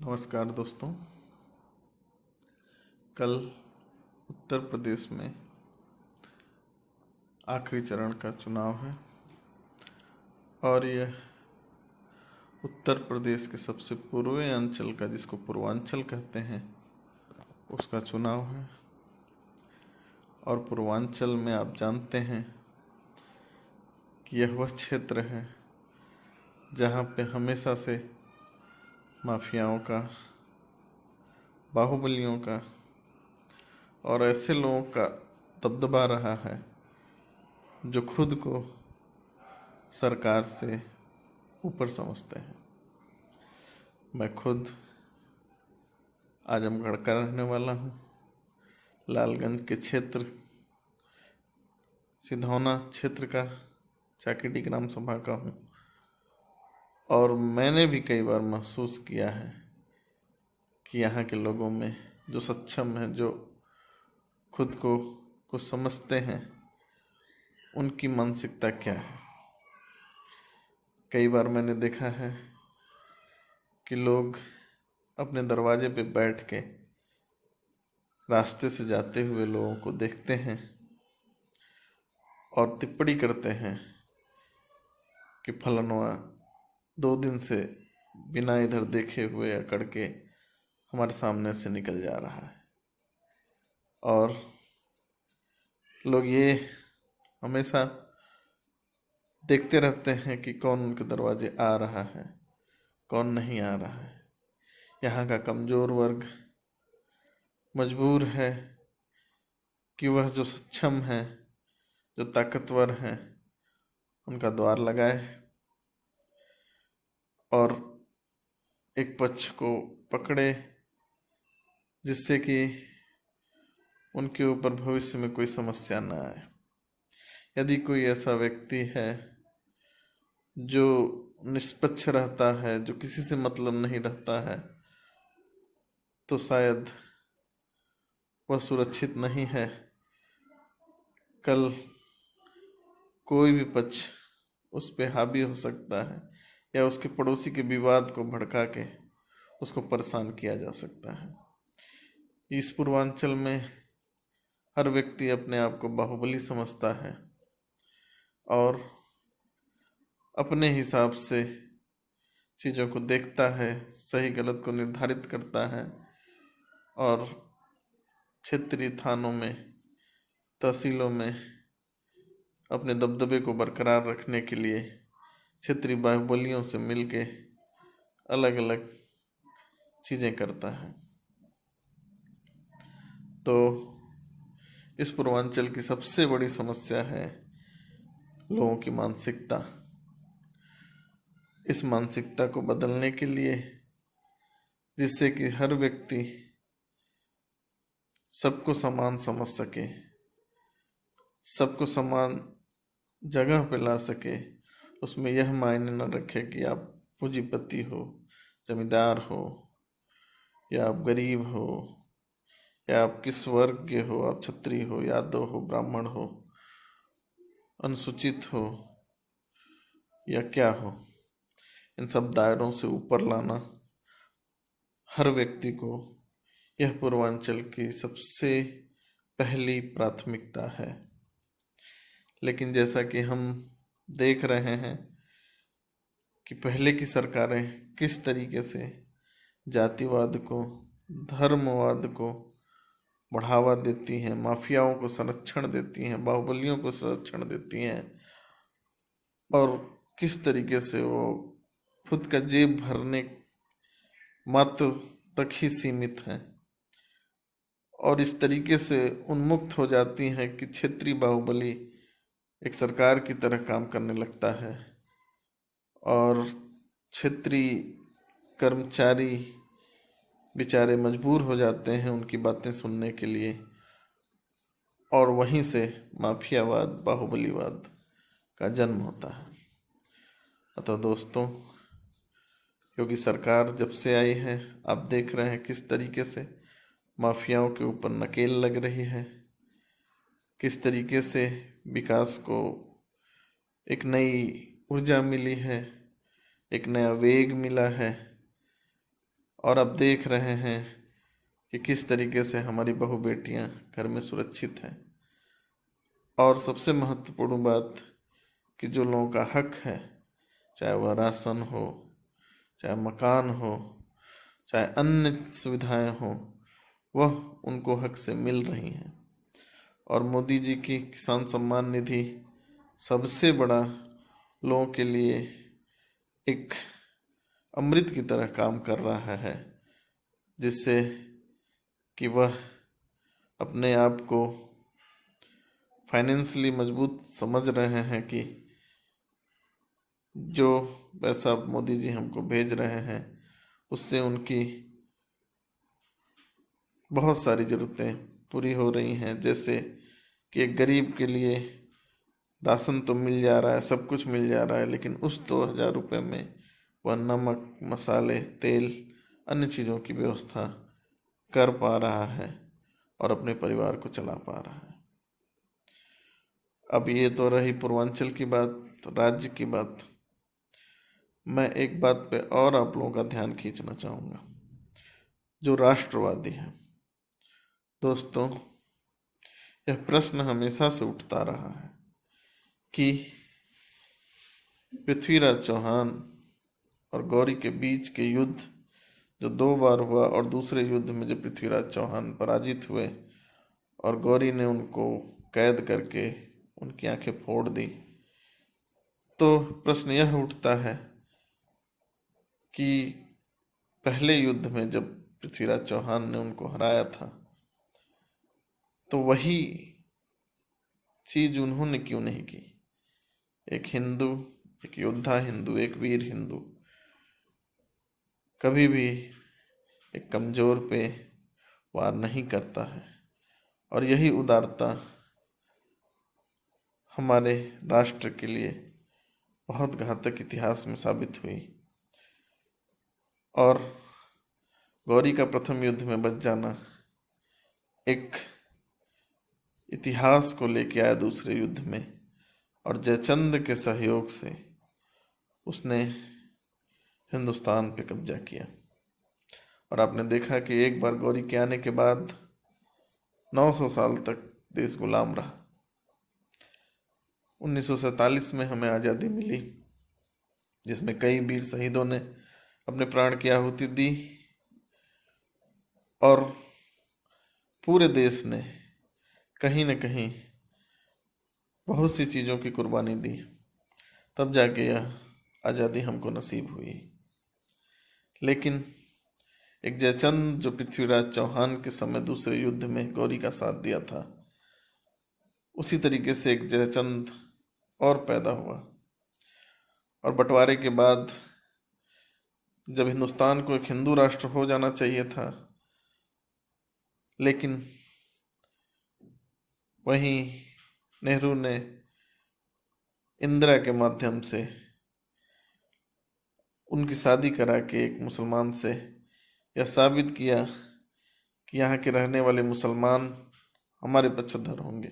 नमस्कार दोस्तों। कल उत्तर प्रदेश में आखिरी चरण का चुनाव है और यह उत्तर प्रदेश के सबसे पूर्वी अंचल का, जिसको पूर्वांचल कहते हैं, उसका चुनाव है। और पूर्वांचल में आप जानते हैं कि यह वह क्षेत्र है जहाँ पे हमेशा से माफियाओं का, बाहुबलियों का और ऐसे लोगों का दबदबा रहा है जो खुद को सरकार से ऊपर समझते हैं। मैं खुद आजमगढ़ का रहने वाला हूँ। लालगंज के क्षेत्र, सिधौना क्षेत्र का, चाकीडी ग्राम सभा का हूँ। और मैंने भी कई बार महसूस किया है कि यहाँ के लोगों में जो सक्षम हैं, जो खुद को कुछ समझते हैं, उनकी मानसिकता क्या है। कई बार मैंने देखा है कि लोग अपने दरवाजे पे बैठ के रास्ते से जाते हुए लोगों को देखते हैं और टिप्पणी करते हैं कि फलाना 2 दिन से बिना इधर देखे हुए अकड़ के हमारे सामने से निकल जा रहा है। और लोग ये हमेशा देखते रहते हैं कि कौन उनके दरवाजे आ रहा है, कौन नहीं आ रहा है। यहाँ का कमज़ोर वर्ग मजबूर है कि वह जो सक्षम है, जो ताकतवर हैं, उनका द्वार लगाए और एक पक्ष को पकड़े, जिससे कि उनके ऊपर भविष्य में कोई समस्या न आए। यदि कोई ऐसा व्यक्ति है जो निष्पक्ष रहता है, जो किसी से मतलब नहीं रखता है, तो शायद वह सुरक्षित नहीं है। कल कोई भी पक्ष उस पे हावी हो सकता है या उसके पड़ोसी के विवाद को भड़का के उसको परेशान किया जा सकता है। इस पूर्वांचल में हर व्यक्ति अपने आप को बाहुबली समझता है और अपने हिसाब से चीज़ों को देखता है, सही गलत को निर्धारित करता है और क्षेत्रीय थानों में, तहसीलों में अपने दबदबे को बरकरार रखने के लिए क्षेत्रीय बाहुबलियों से मिलके अलग अलग चीज़ें करता है। तो इस पूर्वांचल की सबसे बड़ी समस्या है लोगों की मानसिकता। इस मानसिकता को बदलने के लिए, जिससे कि हर व्यक्ति सबको समान समझ सके, सबको समान जगह पे ला सके, उसमें यह मायने न रखे कि आप पूंजीपति हो, जमींदार हो, या आप गरीब हो, या आप किस वर्ग के हो, आप क्षत्रिय हो, यादव हो, ब्राह्मण हो, अनुसूचित हो या क्या हो। इन सब दायरों से ऊपर लाना हर व्यक्ति को यह पूर्वांचल की सबसे पहली प्राथमिकता है। लेकिन जैसा कि हम देख रहे हैं कि पहले की सरकारें किस तरीके से जातिवाद को, धर्मवाद को बढ़ावा देती हैं, माफियाओं को संरक्षण देती हैं, बाहुबलियों को संरक्षण देती हैं और किस तरीके से वो खुद का जेब भरने मात्र तक ही सीमित हैं और इस तरीके से उन्मुक्त हो जाती हैं कि क्षेत्रीय बाहुबली एक सरकार की तरह काम करने लगता है और क्षेत्रीय कर्मचारी बेचारे मजबूर हो जाते हैं उनकी बातें सुनने के लिए और वहीं से माफियावाद, बाहुबलीवाद का जन्म होता है। अतः दोस्तों, योगी सरकार जब से आई है, आप देख रहे हैं किस तरीके से माफियाओं के ऊपर नकेल लग रही है, किस तरीके से विकास को एक नई ऊर्जा मिली है, एक नया वेग मिला है और अब देख रहे हैं कि किस तरीके से हमारी बहू बेटियां घर में सुरक्षित हैं। और सबसे महत्वपूर्ण बात कि जो लोगों का हक है, चाहे वह राशन हो, चाहे मकान हो, चाहे अन्य सुविधाएं हो, वह उनको हक से मिल रही हैं। और मोदी जी की किसान सम्मान निधि सबसे बड़ा लोगों के लिए एक अमृत की तरह काम कर रहा है, जिससे कि वह अपने आप को फाइनेंशियली मजबूत समझ रहे हैं कि जो पैसा मोदी जी हमको भेज रहे हैं उससे उनकी बहुत सारी ज़रूरतें पूरी हो रही हैं। जैसे कि एक गरीब के लिए राशन तो मिल जा रहा है, सब कुछ मिल जा रहा है, लेकिन उस 2,000 रुपये में वह नमक, मसाले, तेल, अन्य चीज़ों की व्यवस्था कर पा रहा है और अपने परिवार को चला पा रहा है। अब ये तो रही पूर्वांचल की बात, राज्य की बात। मैं एक बात पे और आप लोगों का ध्यान खींचना चाहूँगा, जो राष्ट्रवादी है। दोस्तों, यह प्रश्न हमेशा से उठता रहा है कि पृथ्वीराज चौहान और गौरी के बीच के युद्ध जो 2 बार हुआ, और दूसरे युद्ध में जब पृथ्वीराज चौहान पराजित हुए और गौरी ने उनको कैद करके उनकी आंखें फोड़ दी, तो प्रश्न यह उठता है कि पहले युद्ध में जब पृथ्वीराज चौहान ने उनको हराया था, तो वही चीज उन्होंने क्यों नहीं की। एक हिंदू, एक योद्धा हिंदू, एक वीर हिंदू कभी भी एक कमजोर पे वार नहीं करता है। और यही उदारता हमारे राष्ट्र के लिए बहुत घातक इतिहास में साबित हुई। और गौरी का प्रथम युद्ध में बच जाना एक इतिहास को लेके आया दूसरे युद्ध में, और जयचंद के सहयोग से उसने हिंदुस्तान पे कब्जा किया। और आपने देखा कि एक बार गौरी के आने के बाद 900 साल तक देश गुलाम रहा। 1947 में हमें आज़ादी मिली, जिसमें कई वीर शहीदों ने अपने प्राण की आहुति दी और पूरे देश ने कहीं न कहीं बहुत सी चीज़ों की कुर्बानी दी, तब जाके यह आज़ादी हमको नसीब हुई। लेकिन एक जयचंद जो पृथ्वीराज चौहान के समय दूसरे युद्ध में गौरी का साथ दिया था, उसी तरीके से एक जयचंद और पैदा हुआ। और बंटवारे के बाद जब हिंदुस्तान को एक हिंदू राष्ट्र हो जाना चाहिए था, लेकिन वहीं नेहरू ने इंदिरा के माध्यम से उनकी शादी करा के एक मुसलमान से यह साबित किया कि यहाँ के रहने वाले मुसलमान हमारे पक्षधर होंगे।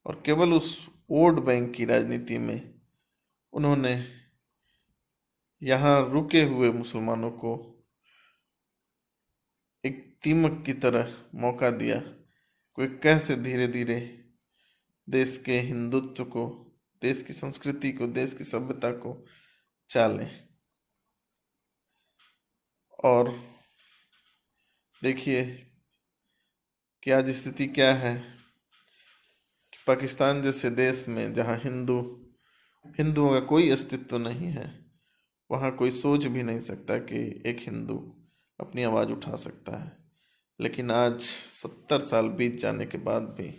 और केवल उस वोट बैंक की राजनीति में उन्होंने यहाँ रुके हुए मुसलमानों को एक दीमक की तरह मौका दिया, कोई कैसे धीरे धीरे देश के हिंदुत्व को, देश की संस्कृति को, देश की सभ्यता को चालें। और देखिए कि आज स्थिति क्या है कि पाकिस्तान जैसे देश में जहाँ हिंदुओं का कोई अस्तित्व नहीं है, वहाँ कोई सोच भी नहीं सकता कि एक हिंदू अपनी आवाज़ उठा सकता है। लेकिन आज 70 साल बीत जाने के बाद भी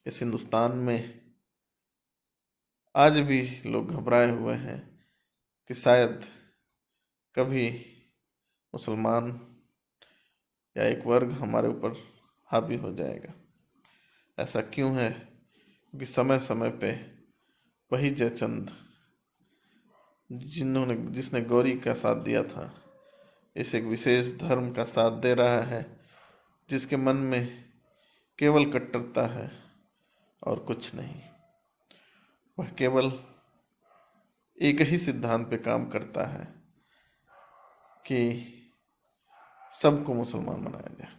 इस हिंदुस्तान में आज भी लोग घबराए हुए हैं कि शायद कभी मुसलमान या एक वर्ग हमारे ऊपर हावी हो जाएगा। ऐसा क्यों है? क्योंकि समय समय पे वही जयचंद जिसने गौरी का साथ दिया था, इस एक विशेष धर्म का साथ दे रहा है, जिसके मन में केवल कट्टरता है और कुछ नहीं। वह केवल एक ही सिद्धांत पे काम करता है कि सबको मुसलमान बनाया जाए,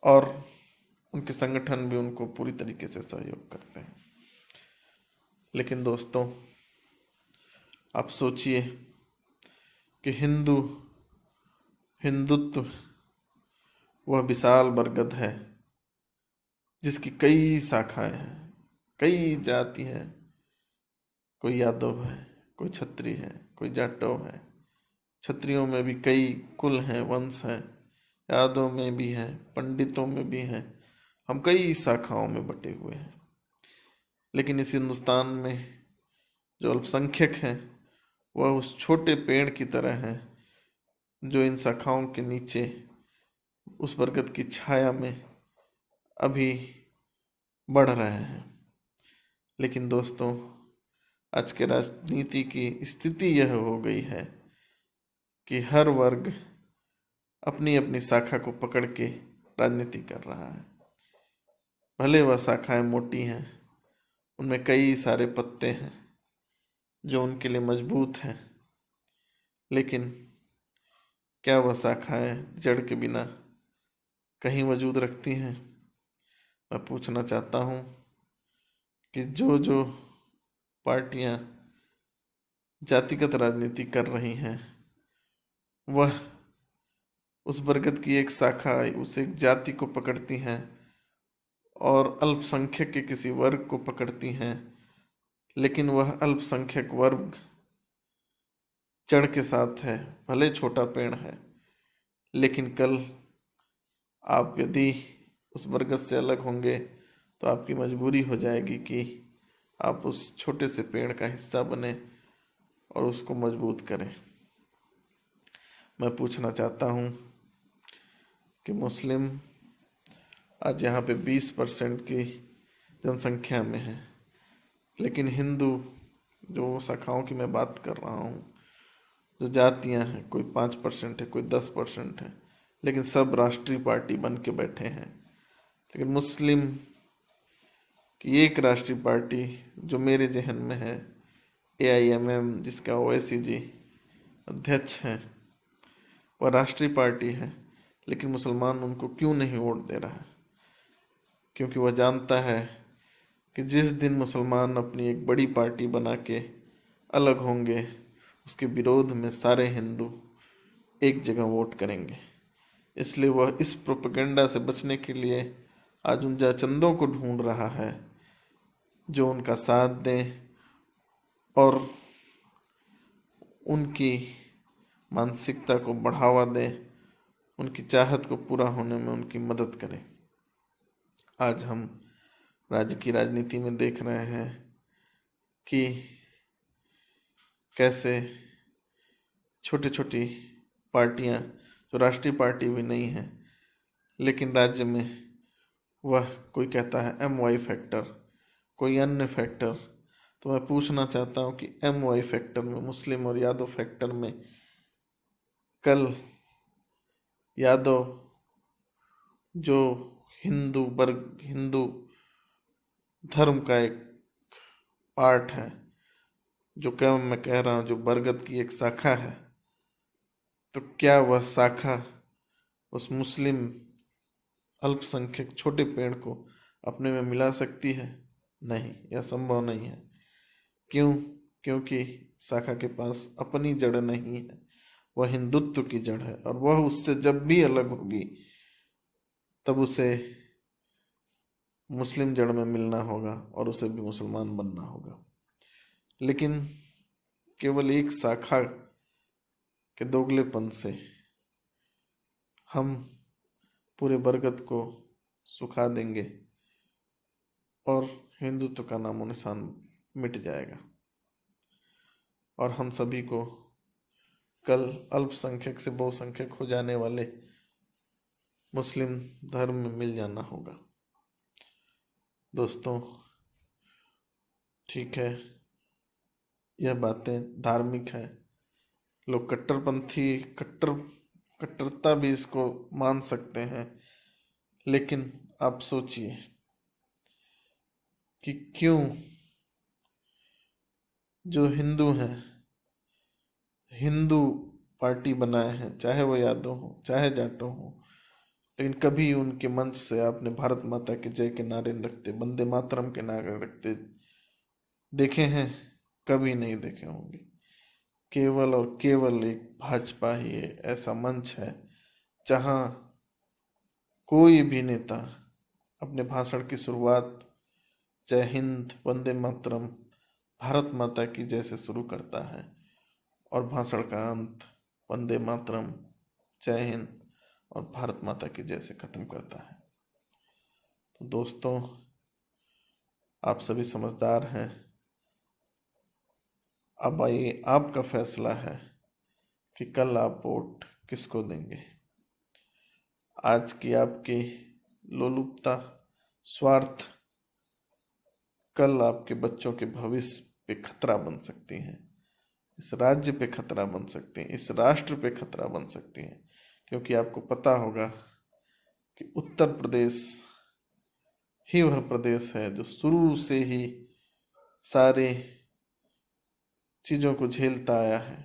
और उनके संगठन भी उनको पूरी तरीके से सहयोग करते हैं। लेकिन दोस्तों, आप सोचिए कि हिंदुत्व वह विशाल बरगद है जिसकी कई शाखाएं हैं, कई जाति हैं। कोई यादव है, कोई क्षत्रिय है, कोई जाटव है। क्षत्रियों में भी कई कुल हैं, वंश हैं। यादव में भी हैं, पंडितों में भी हैं। हम कई शाखाओं में बटे हुए हैं। लेकिन इस हिंदुस्तान में जो अल्पसंख्यक हैं वह उस छोटे पेड़ की तरह हैं जो इन शाखाओं के नीचे उस बरगद की छाया में अभी बढ़ रहे हैं। लेकिन दोस्तों, आज के राजनीति की स्थिति यह हो गई है कि हर वर्ग अपनी अपनी शाखा को पकड़ के राजनीति कर रहा है। भले वह शाखाएं मोटी हैं, उनमें कई सारे पत्ते हैं जो उनके लिए मजबूत हैं, लेकिन क्या वह शाखाएं जड़ के बिना कहीं वजूद रखती हैं? मैं पूछना चाहता हूँ कि जो जो पार्टियां जातिगत राजनीति कर रही हैं वह उस बरगद की एक शाखा, उस एक जाति को पकड़ती हैं और अल्पसंख्यक के किसी वर्ग को पकड़ती हैं। लेकिन वह अल्पसंख्यक वर्ग जड़ के साथ है, भले छोटा पेड़ है, लेकिन कल आप यदि उस बरगद से अलग होंगे तो आपकी मजबूरी हो जाएगी कि आप उस छोटे से पेड़ का हिस्सा बने और उसको मजबूत करें। मैं पूछना चाहता हूँ कि मुस्लिम आज यहाँ पे 20% की जनसंख्या में है, लेकिन हिंदू जो शाखाओं की मैं बात कर रहा हूँ, जो जातियाँ हैं, कोई 5% है, कोई 10% है, लेकिन सब राष्ट्रीय पार्टी बन के बैठे हैं। लेकिन मुस्लिम की एक राष्ट्रीय पार्टी जो मेरे जहन में है, AIMM, जिसका ओवैसी जी अध्यक्ष हैं, वह राष्ट्रीय पार्टी है। लेकिन मुसलमान उनको क्यों नहीं वोट दे रहा है? क्योंकि वह जानता है कि जिस दिन मुसलमान अपनी एक बड़ी पार्टी बना के अलग होंगे, उसके विरोध में सारे हिंदू एक जगह वोट करेंगे। इसलिए वह इस प्रोपेगेंडा से बचने के लिए आज उन जाचंदों को ढूंढ रहा है जो उनका साथ दें और उनकी मानसिकता को बढ़ावा दें, उनकी चाहत को पूरा होने में उनकी मदद करें। आज हम राज्य की राजनीति में देख रहे हैं कि कैसे छोटी छोटी पार्टियां जो राष्ट्रीय पार्टी भी नहीं है, लेकिन राज्य में वह कोई कहता है MY फैक्टर, कोई अन्य फैक्टर। तो मैं पूछना चाहता हूं कि MY फैक्टर में, मुस्लिम और यादव फैक्टर में, कल यादव जो हिंदू धर्म का एक पार्ट है, जो क्या मैं कह रहा हूँ, जो बरगद की एक शाखा है, तो क्या वह शाखा उस मुस्लिम अल्पसंख्यक छोटे पेड़ को अपने में मिला सकती है? नहीं, यह संभव नहीं है। क्यों? क्योंकि शाखा के पास अपनी जड़ नहीं है, वह हिंदुत्व की जड़ है, और वह उससे जब भी अलग होगी तब उसे मुस्लिम जड़ में मिलना होगा और उसे भी मुसलमान बनना होगा। लेकिन केवल एक शाखा के दोगलेपन से हम पूरे बरगद को सुखा देंगे और हिंदुत्व का नामो निशान मिट जाएगा, और हम सभी को कल अल्पसंख्यक से बहुसंख्यक हो जाने वाले मुस्लिम धर्म में मिल जाना होगा। दोस्तों, ठीक है, यह बातें धार्मिक हैं, लोग कट्टरता भी इसको मान सकते हैं, लेकिन आप सोचिए कि क्यों जो हिंदू हैं, हिंदू पार्टी बनाए हैं, चाहे वो यादव हो चाहे जाटव हो, लेकिन कभी उनके मंच से आपने भारत माता की जय के नारे रखते, वंदे मातरम के नारे रखते देखे हैं? कभी नहीं देखे होंगे। केवल और केवल एक भाजपा ही ऐसा मंच है जहां कोई भी नेता अपने भाषण की शुरुआत जय हिंद, वंदे मातरम, भारत माता की जय से शुरू करता है और भाषण का अंत वंदे मातरम, जय हिंद और भारत माता की जय से खत्म करता है। तो दोस्तों, आप सभी समझदार हैं। अब आइए, आपका फैसला है कि कल आप वोट किसको देंगे। आज की आपकी लोलुपता, स्वार्थ कल आपके बच्चों के भविष्य पे खतरा बन सकती हैं, इस राज्य पे खतरा बन सकती हैं, इस राष्ट्र पे खतरा बन सकती हैं। क्योंकि आपको पता होगा कि उत्तर प्रदेश ही वह प्रदेश है जो शुरू से ही सारे चीज़ों को झेलता आया है,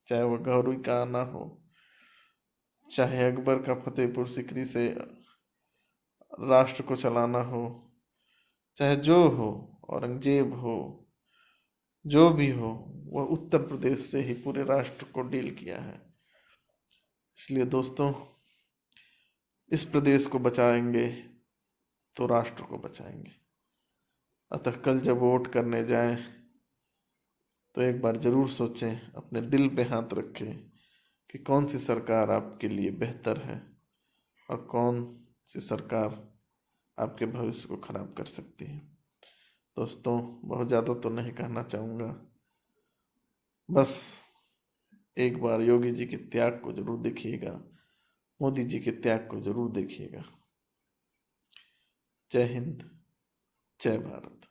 चाहे वह गौरी का आना हो, चाहे अकबर का फतेहपुर सीकरी से राष्ट्र को चलाना हो, चाहे जो हो, औरंगजेब हो, जो भी हो, वह उत्तर प्रदेश से ही पूरे राष्ट्र को डील किया है। इसलिए दोस्तों, इस प्रदेश को बचाएंगे तो राष्ट्र को बचाएंगे। अतः कल जब वोट करने जाएं तो एक बार जरूर सोचें, अपने दिल पे हाथ रखें कि कौन सी सरकार आपके लिए बेहतर है और कौन सी सरकार आपके भविष्य को खराब कर सकती है। दोस्तों, बहुत ज़्यादा तो नहीं कहना चाहूँगा, बस एक बार योगी जी के त्याग को जरूर देखिएगा, मोदी जी के त्याग को जरूर देखिएगा। जय हिंद, जय भारत।